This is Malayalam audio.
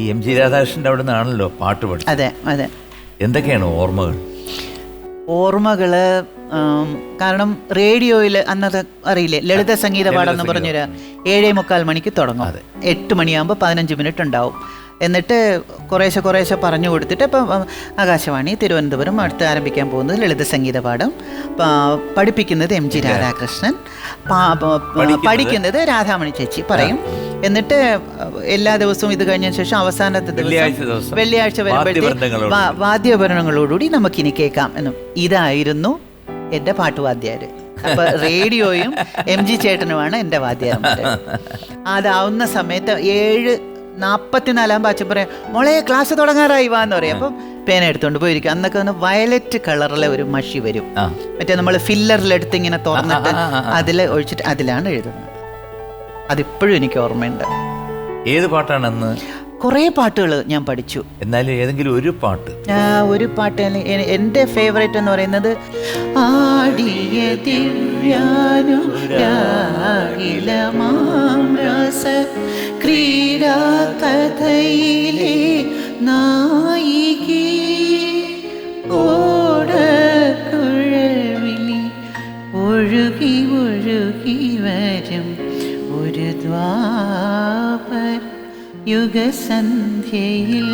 ഈ എം ജി രാധാകൃഷ്ണൻ്റെ അവിടെ നിന്നാണല്ലോ പാട്ട് പഠിച്ചത്. അതെ അതെ. എന്തൊക്കെയാണ് ഓർമ്മകൾ? ഓർമ്മകള് കാരണം റേഡിയോയിൽ അന്നത്തെ അറിയില്ലേ, ലളിത സംഗീത പാഠം എന്ന് പറഞ്ഞൊരു 7:45 മണിക്ക് തുടങ്ങും. 8 മണിയാകുമ്പോൾ 15 മിനിറ്റ് ഉണ്ടാവും. എന്നിട്ട് കുറേശ്ശെ പറഞ്ഞു കൊടുത്തിട്ട് ഇപ്പം ആകാശവാണി തിരുവനന്തപുരം അടുത്ത് ആരംഭിക്കാൻ പോകുന്നത് ലളിത സംഗീത പാഠം. പഠിപ്പിക്കുന്നത് എം ജി രാധാകൃഷ്ണൻ, പഠിക്കുന്നത് രാധാമണി ചേച്ചി പറയും. എന്നിട്ട് എല്ലാ ദിവസവും ഇത് കഴിഞ്ഞ ശേഷം അവസാനത്തെ ദിവസം വെള്ളിയാഴ്ച വരുമ്പോഴത്തേക്ക് വാദ്യോപകരണങ്ങളോടുകൂടി നമുക്കിനി കേൾക്കാം എന്നും. ഇതായിരുന്നു എൻ്റെ പാട്ടുവാദ്യാര്. അപ്പൊ റേഡിയോയും എം ജി ചേട്ടനുമാണ് എൻ്റെ വാദ്യാരന്മാർ. അതാവുന്ന സമയത്ത് 7:44 അച്ഛൻ പറയാം, മോളെ ക്ലാസ് തുടങ്ങാറായി വാന്ന് പറയും. അപ്പം പേന എടുത്തോണ്ട് പോയിരിക്കും. അന്നൊക്കെ ഒന്ന് വയലറ്റ് കളറിലെ ഒരു മഷി വരും, മറ്റേ നമ്മൾ ഫില്ലറിലെടുത്ത് ഇങ്ങനെ തുറന്നിട്ട് അതിൽ ഒഴിച്ചിട്ട് അതിലാണ് എഴുതുന്നത്. അതിപ്പോഴും എനിക്ക് ഓർമ്മയുണ്ട്. ഏത് പാട്ടാണ് അന്ന്? കുറേ പാട്ടുകൾ ഞാൻ പഠിച്ചു. എന്നാലും ഏതെങ്കിലും ഒരു പാട്ട്? ഒരു പാട്ട് എൻ്റെ ഫേവറേറ്റ് എന്ന് പറയുന്നത് ആടിയ ദിവ്യാനുരാഗിലമാംരസ ക്രീഡാ കഥയിലെ നായികി ഓടക്കുഴവിളി ഒഴുകി ഒഴുകി വരും ഒരു ദ്വാപര യുഗസന്ധ്യയിൽ.